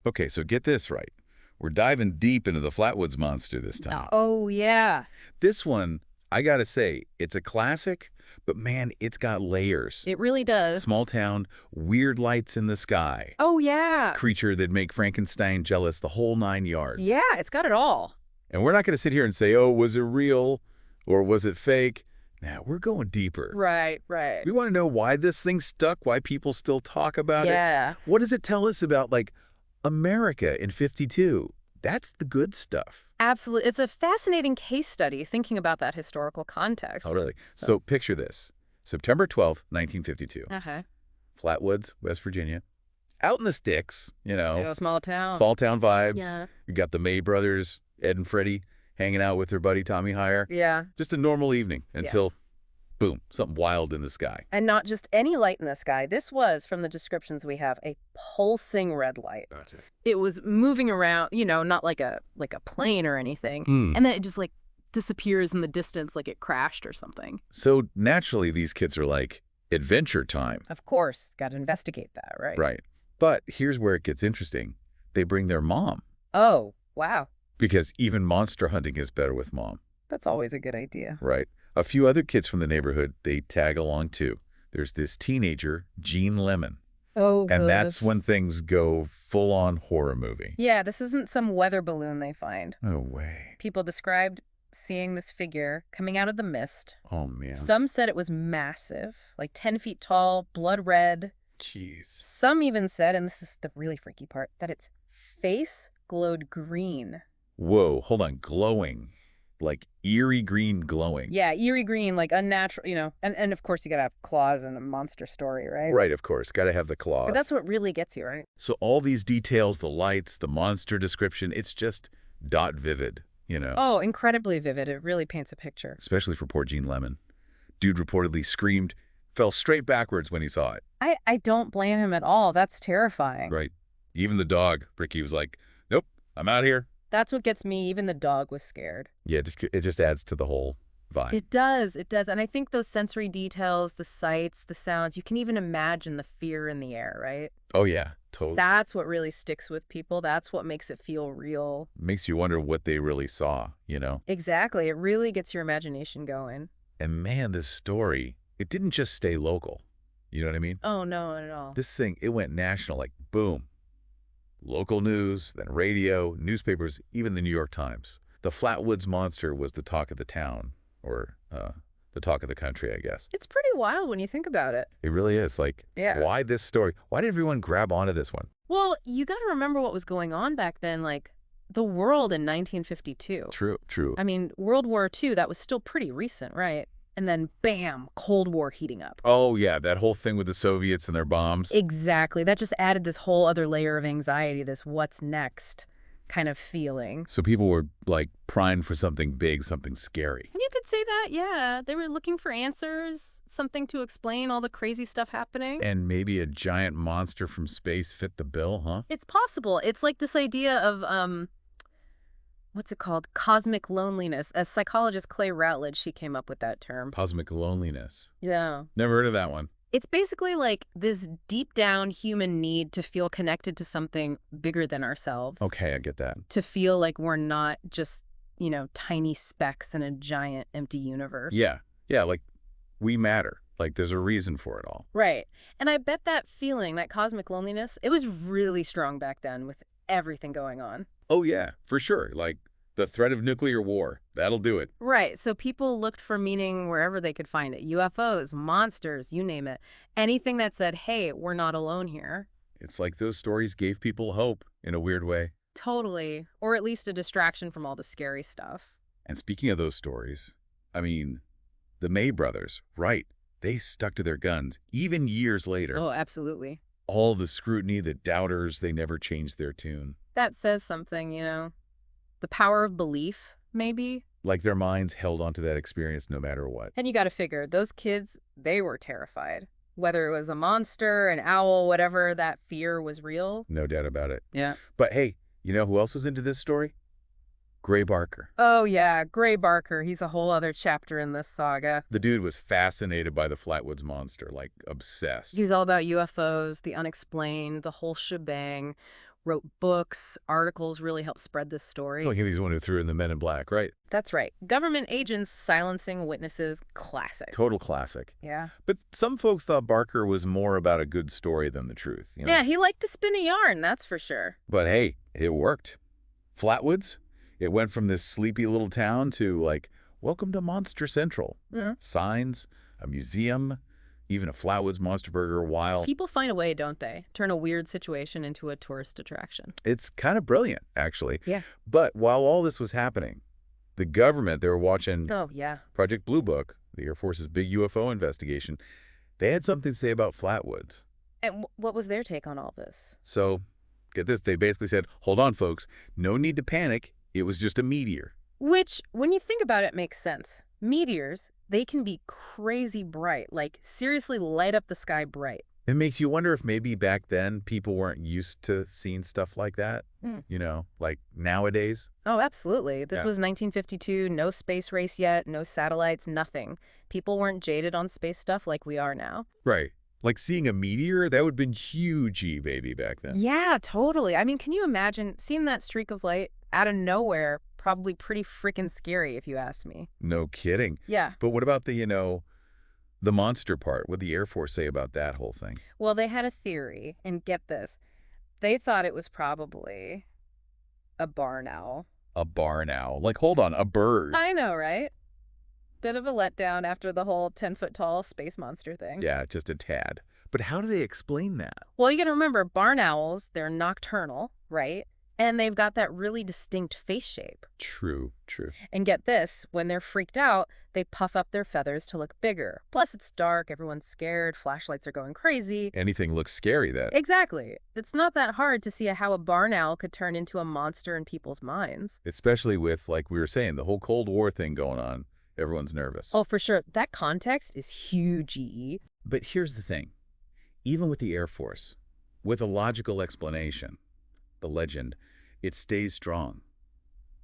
Okay, so get this right. We're diving deep into the Flatwoods Monster this time. Oh, yeah. This one, I gotta say, it's a classic, but man, it's got layers. It really does. Small town, weird lights in the sky. Oh, yeah. Creature that'd make Frankenstein jealous, the whole 9 yards. Yeah, it's got it all. And we're not going to sit here and say, oh, was it real or was it fake? Now, we're going deeper. Right. We want to know why this thing stuck, why people still talk about it. Yeah. What does it tell us about, like, America in 52? That's the good stuff. Absolutely. It's a fascinating case study thinking about that historical context. Totally. So picture this. September 12th, 1952. Uh-huh. Flatwoods, West Virginia. Out in the sticks, Yeah, small town. small town vibes. Yeah. You got the May brothers, Ed and Freddie, hanging out with their buddy Tommy Heyer. Yeah. Just a normal evening until, boom, something wild in the sky. And not just any light in the sky. This was, from the descriptions we have, a pulsing red light. Gotcha. It was moving around, not like a plane or anything. And then it just like disappears in the distance like it crashed or something. So naturally, these kids are like, adventure time. Of course. Got to investigate that, right? Right. But here's where it gets interesting. They bring their mom. Oh, wow. Because even monster hunting is better with mom. That's always a good idea. Right. A few other kids from the neighborhood, they tag along too. There's this teenager, Jean Lemon. Oh, And that's when things go full-on horror movie. Yeah, this isn't some weather balloon they find. No way. People described seeing this figure coming out of the mist. Oh, man. Some said it was massive, like 10 feet tall, blood red. Jeez. Some even said, and this is the really freaky part, that its face glowed green. Whoa, hold on. Glowing. Like eerie green glowing. Yeah, eerie green, like unnatural, and of course you gotta have claws in a monster story, right? Right, of course. Got to have the claws. But that's what really gets you, right? So all these details, the lights, the monster description, it's just dot vivid, Oh, incredibly vivid. It really paints a picture. Especially for poor Gene Lemon. Dude reportedly screamed, fell straight backwards when he saw it. I don't blame him at all. That's terrifying. Right. Even the dog, Ricky, was like, nope, I'm out here. That's what gets me. Even the dog was scared. Yeah, it just adds to the whole vibe. It does. And I think those sensory details, the sights, the sounds, you can even imagine the fear in the air, right? Oh, yeah, totally. That's what really sticks with people. That's what makes it feel real. Makes you wonder what they really saw, Exactly. It really gets your imagination going. And man, this story, it didn't just stay local. You know what I mean? Oh, no, not at all. This thing, it went national, like boom. Local news, then radio, newspapers, even the New York Times. The Flatwoods Monster was the talk of the town, or the talk of the country, I guess. It's pretty wild when you think about it. It really is. Like, Yeah. Why this story? Why did everyone grab onto this one? Well, you got to remember what was going on back then, like the world in 1952. True. I mean, World War II, that was still pretty recent, right? And then, bam, Cold War heating up. Oh, yeah, that whole thing with the Soviets and their bombs. Exactly. That just added this whole other layer of anxiety, this what's next kind of feeling. So people were, like, primed for something big, something scary. You could say that, yeah. They were looking for answers, something to explain all the crazy stuff happening. And maybe a giant monster from space fit the bill, huh? It's possible. It's like this idea of, what's it called? Cosmic loneliness. As psychologist Clay Routledge, she came up with that term. Cosmic loneliness. Yeah. Never heard of that one. It's basically like this deep down human need to feel connected to something bigger than ourselves. Okay, I get that. To feel like we're not just, tiny specks in a giant empty universe. Yeah, like we matter. Like there's a reason for it all. Right. And I bet that feeling, that cosmic loneliness, it was really strong back then with everything going on. Oh, yeah, for sure. Like the threat of nuclear war. That'll do it. Right. So people looked for meaning wherever they could find it. UFOs, monsters, you name it. Anything that said, hey, we're not alone here. It's like those stories gave people hope in a weird way. Totally. Or at least a distraction from all the scary stuff. And speaking of those stories, I mean, the May brothers, right, they stuck to their guns, even years later. Oh, absolutely. All the scrutiny, the doubters, they never changed their tune. That says something, The power of belief, maybe. Like their minds held onto that experience no matter what. And you got to figure, those kids, they were terrified. Whether it was a monster, an owl, whatever, that fear was real. No doubt about it. Yeah. But hey, you know who else was into this story? Gray Barker. Oh, yeah, Gray Barker. He's a whole other chapter in this saga. The dude was fascinated by the Flatwoods Monster, like obsessed. He was all about UFOs, the unexplained, the whole shebang. wrote books, articles, really helped spread this I feel story. like he's the one who threw in the Men in Black, right? That's right. Government agents silencing witnesses, classic. Total classic. Yeah. But some folks thought Barker was more about a good story than the truth, you know? Yeah, he liked to spin a yarn, that's for sure. But hey, it worked. Flatwoods, it went from this sleepy little town to, like, welcome to Monster Central. Mhm. Signs, a museum, even a Flatwoods Monster Burger, while People find a way, don't they? Turn a weird situation into a tourist attraction. it's kind of brilliant, actually. Yeah. But while all this was happening, the government, they were watching Oh, yeah. Project Blue Book, the Air Force's big UFO investigation. They had something to say about Flatwoods. And what was their take on all this? So, get this, they basically said, hold on, folks, no need to panic. It was just a meteor. Which, when you think about it, makes sense. Meteors, they can be crazy bright, like seriously light up the sky bright. It makes you wonder if maybe back then people weren't used to seeing stuff like that, Mm. you know, like nowadays. Oh, absolutely. This Yeah. was 1952, no space race yet, no satellites, nothing. People weren't jaded on space stuff like we are now. Right. Like seeing a meteor, that would have been huge, baby, back then. Yeah, totally. I mean, can you imagine seeing that streak of light out of nowhere? Probably pretty freaking scary if you asked me. No kidding. Yeah. But what about the monster part? What'd the Air Force say about that whole thing? Well, they had a theory, and get this. They thought it was probably a barn owl. A barn owl. Like, hold on, a bird. I know, right? Bit of a letdown after the whole 10-foot-tall space monster thing. Yeah, just a tad. But how do they explain that? Well, you gotta remember, barn owls, they're nocturnal, right? And they've got that really distinct face shape. True. And get this, when they're freaked out, they puff up their feathers to look bigger. Plus, it's dark, everyone's scared, flashlights are going crazy. Anything looks scary that. Exactly. It's not that hard to see how a barn owl could turn into a monster in people's minds. Especially with, like we were saying, the whole Cold War thing going on. Everyone's nervous. Oh, for sure. That context is huge, EE. But here's the thing. Even with the Air Force, with a logical explanation, the legend, it stays strong.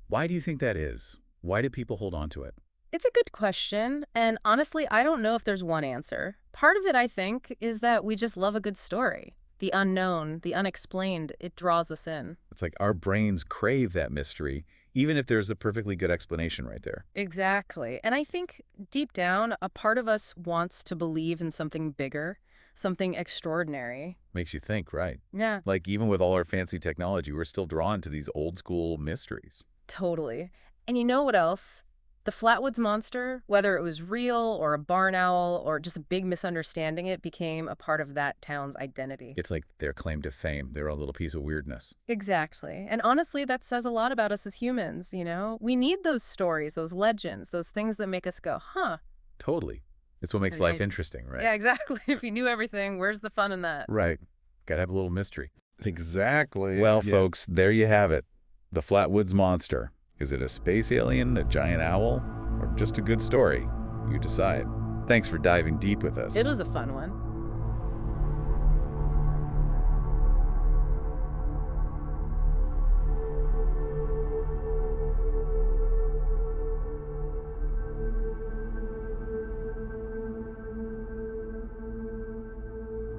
Why do you think that is? Why do people hold on to it? It's a good question, and honestly, I don't know if there's one answer. Part of it, I think, is that we just love a good story. The unknown, the unexplained, it draws us in. It's like our brains crave that mystery, even if there's a perfectly good explanation right there. Exactly. And I think deep down, a part of us wants to believe in something bigger, something extraordinary. Makes you think, right? Yeah, Like, even with all our fancy technology, we're still drawn to these old school mysteries. totally. And you know what else? The Flatwoods Monster, whether it was real or a barn owl or just a big misunderstanding, it became a part of that town's identity. It's like their claim to fame, their own little piece of weirdness. Exactly. And honestly, that says a lot about us as humans, you know? We need those stories, those legends, those things that make us go, huh? Totally. It's what makes Right. life interesting, right? Yeah, exactly. If you knew everything, where's the fun in that? Right. Gotta have a little mystery. Exactly. Well, Yeah. folks, there you have it. The Flatwoods Monster. Is it a space alien, a giant owl, or just a good story? You decide. Thanks for diving deep with us. It was a fun one.